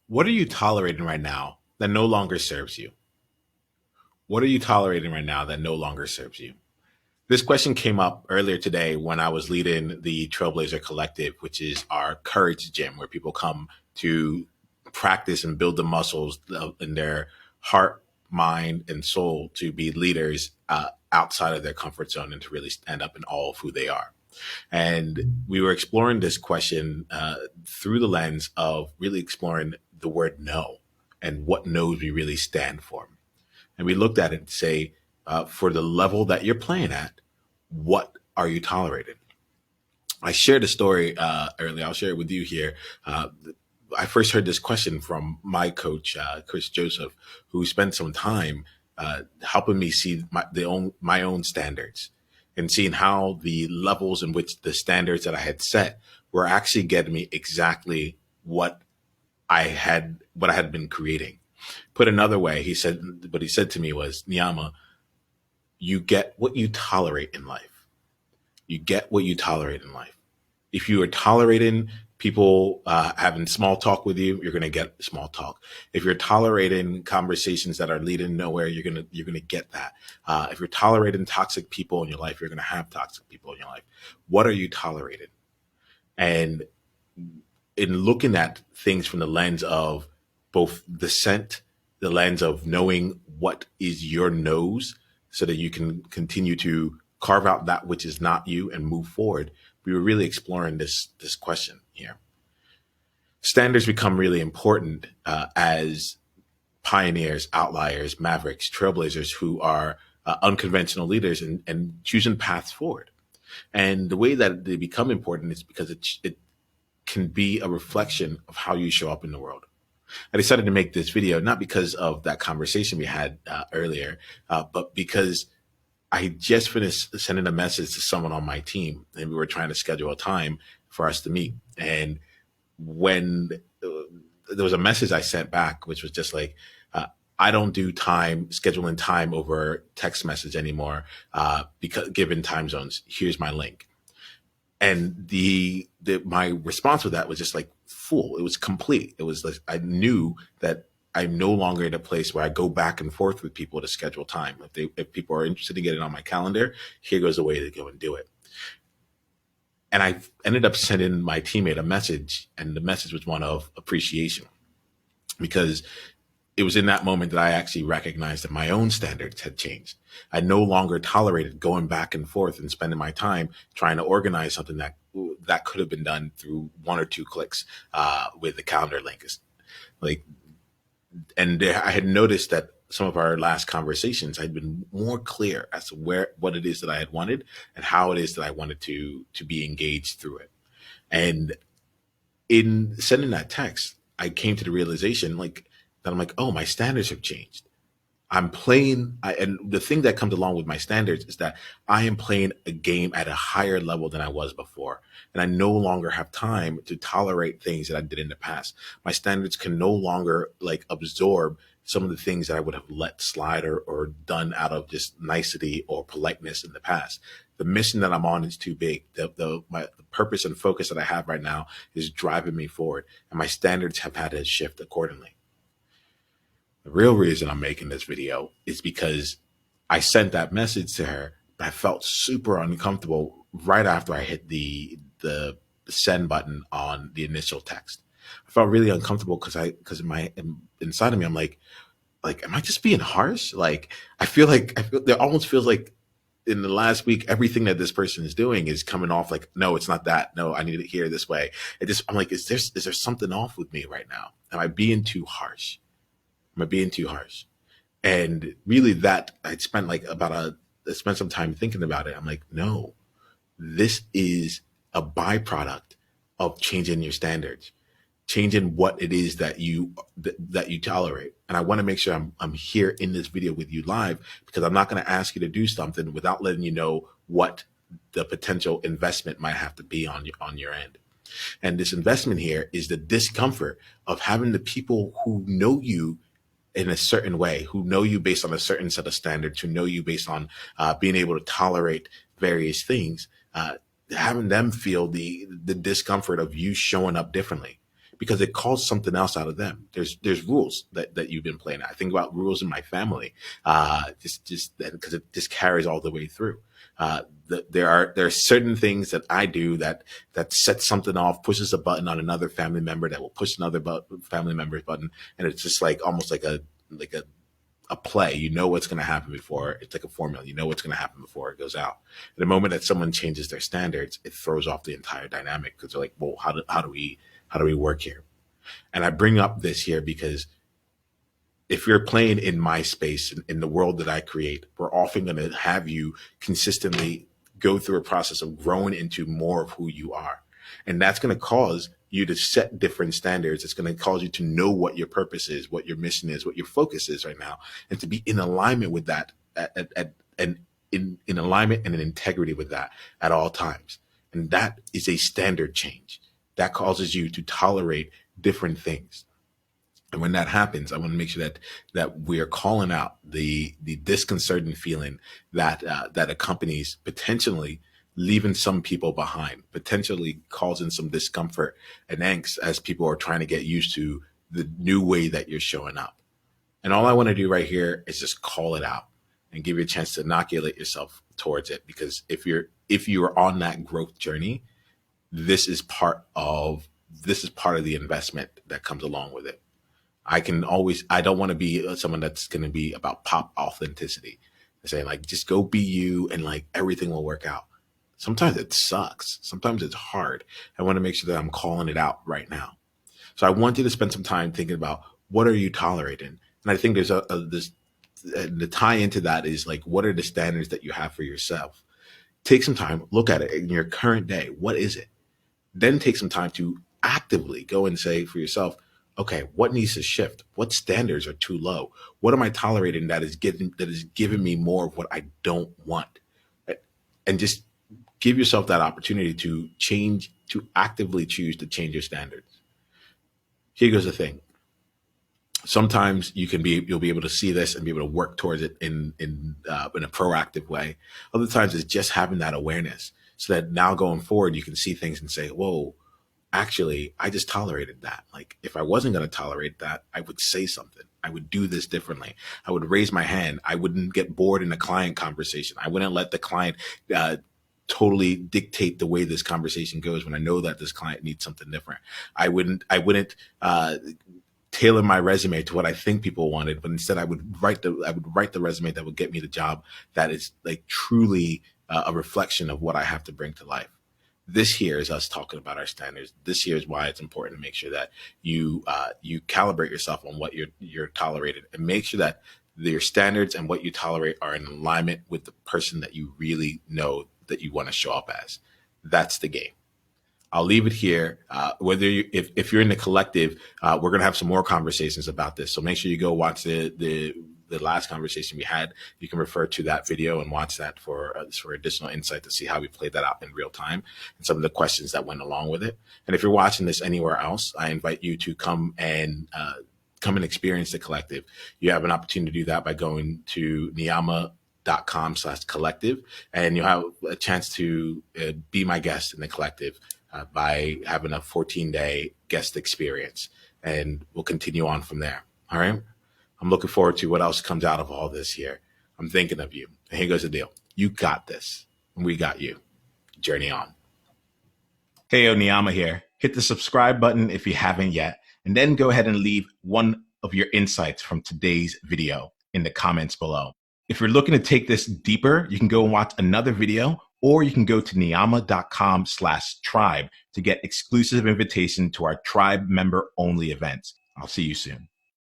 What are you tolerating right now that no longer serves you? What are you tolerating right now that no longer serves you? This question came up earlier today when I was leading the Trailblazer Collective, which is our courage gym where people come to practice and build the muscles in their heart, mind, and soul to be leaders outside of their comfort zone and to really stand up in all of who they are. And we were exploring this question through the lens of really exploring the word no and what no's we really stand for. And we looked at it and say, for the level that you're playing at, what are you tolerating? I shared a story earlier. I'll share it with you here. I first heard this question from my coach, Chris Joseph, who spent some time helping me see my own standards and seeing how the levels in which the standards that I had set were actually getting me exactly what I had been creating. Put another way, what he said to me was, Niyama, you get what you tolerate in life. You get what you tolerate in life. If you are tolerating people having small talk with you, you're going to get small talk. If you're tolerating conversations that are leading nowhere, you're gonna get that. If you're tolerating toxic people in your life, you're going to have toxic people in your life. What are you tolerating? And in looking at things from the lens of both dissent, the lens of knowing what is your nose so that you can continue to carve out that which is not you and move forward. We were really exploring this question here. Standards become really important as pioneers, outliers, mavericks, trailblazers who are unconventional leaders and choosing paths forward. And the way that they become important is because it can be a reflection of how you show up in the world. I decided to make this video not because of that conversation we had earlier, but because I just finished sending a message to someone on my team, and we were trying to schedule a time for us to meet. And when there was a message I sent back, which was just like, I don't do scheduling time over text message anymore because given time zones. Here's my link. And my response with that was just like full. It was complete. It was like I knew that I'm no longer in a place where I go back and forth with people to schedule time. If people are interested in getting on my calendar, here goes the way to go and do it. And I ended up sending my teammate a message, and the message was one of appreciation, because it was in that moment that I actually recognized that my own standards had changed. I no longer tolerated going back and forth and spending my time trying to organize something that could have been done through one or two clicks with the calendar link. Like, and I had noticed that some of our last conversations had been more clear as to what it is that I had wanted and how it is that I wanted to be engaged through it. And in sending that text, I came to the realization that I'm like, oh, my standards have changed. And the thing that comes along with my standards is that I am playing a game at a higher level than I was before. And I no longer have time to tolerate things that I did in the past. My standards can no longer absorb some of the things that I would have let slide or done out of just nicety or politeness in the past. The mission that I'm on is too big. The purpose and focus that I have right now is driving me forward, and my standards have had to shift accordingly. The real reason I'm making this video is because I sent that message to her, but I felt super uncomfortable right after I hit the send button on the initial text. I felt really uncomfortable because inside of me, I'm like, am I just being harsh? I feel there almost feels like in the last week, everything that this person is doing is coming off like, no, it's not that. No, I need it here this way. I'm like, is there something off with me right now? Am I being too harsh? Am I being too harsh? And really that I spent some time thinking about it. I'm like, no, this is a byproduct of changing your standards, changing what it is that you tolerate. And I want to make sure I'm here in this video with you live, because I'm not going to ask you to do something without letting you know what the potential investment might have to be on your end. And this investment here is the discomfort of having the people who know you in a certain way, who know you based on a certain set of standards, who know you based on being able to tolerate various things, having them feel the discomfort of you showing up differently. because it calls something else out of them. There's rules that you've been playing. I think about rules in my family, just because it just carries all the way through. There are certain things that I do that sets something off, pushes a button on another family member that will push another family member's button, and it's just like almost like a play. You know what's going to happen before. It's like a formula. You know what's going to happen before it goes out. The moment that someone changes their standards, it throws off the entire dynamic, because they're like, well, how do we work here? And I bring up this here because if you're playing in my space, in the world that I create, we're often going to have you consistently go through a process of growing into more of who you are. And that's going to cause you to set different standards. It's going to cause you to know what your purpose is, what your mission is, what your focus is right now, and to be in alignment with that and in alignment and in integrity with that at all times. And that is a standard change that causes you to tolerate different things. And when that happens, I want to make sure that we are calling out the disconcerting feeling that that accompanies potentially leaving some people behind, potentially causing some discomfort and angst as people are trying to get used to the new way that you're showing up. And all I want to do right here is just call it out and give you a chance to inoculate yourself towards it. Because if you're on that growth journey, this is part of the investment that comes along with it. I don't want to be someone that's going to be about pop authenticity, saying like, just go be you and like everything will work out. Sometimes it sucks. Sometimes it's hard. I want to make sure that I'm calling it out right now. So I want you to spend some time thinking about, what are you tolerating? And I think there's the tie into that is like, what are the standards that you have for yourself? Take some time, look at it in your current day. What is it? Then take some time to actively go and say for yourself, okay, what needs to shift? What standards are too low? What am I tolerating that is giving me more of what I don't want? And just give yourself that opportunity to change, to actively choose to change your standards. Here goes the thing. Sometimes you'll be able to see this and be able to work towards it in a proactive way. Other times it's just having that awareness, so that now going forward, you can see things and say, whoa, actually, I just tolerated that. Like, if I wasn't going to tolerate that, I would say something. I would do this differently. I would raise my hand. I wouldn't get bored in a client conversation. I wouldn't let the client totally dictate the way this conversation goes when I know that this client needs something different. I wouldn't tailor my resume to what I think people wanted, but instead I would write the resume that would get me the job that is like truly a reflection of what I have to bring to life. This here is us talking about our standards. This here is why it's important to make sure that you calibrate yourself on what you're tolerated, and make sure that your standards and what you tolerate are in alignment with the person that you really know that you want to show up as. That's the game. I'll leave it here. If you're in the collective, we're going to have some more conversations about this. So make sure you go watch the last conversation we had. You can refer to that video and watch that for additional insight to see how we played that out in real time and some of the questions that went along with it. And if you're watching this anywhere else, I invite you to come and experience the collective. You have an opportunity to do that by going to niyama.com/collective, and you'll have a chance to be my guest in the collective by having a 14-day guest experience, and we'll continue on from there. All right. I'm looking forward to what else comes out of all this here. I'm thinking of you. And here goes the deal. You got this, and we got you. Journey on. Hey, Niyama here. Hit the subscribe button if you haven't yet, and then go ahead and leave one of your insights from today's video in the comments below. If you're looking to take this deeper, you can go and watch another video, or you can go to niyama.com/tribe to get exclusive invitation to our tribe member only events. I'll see you soon.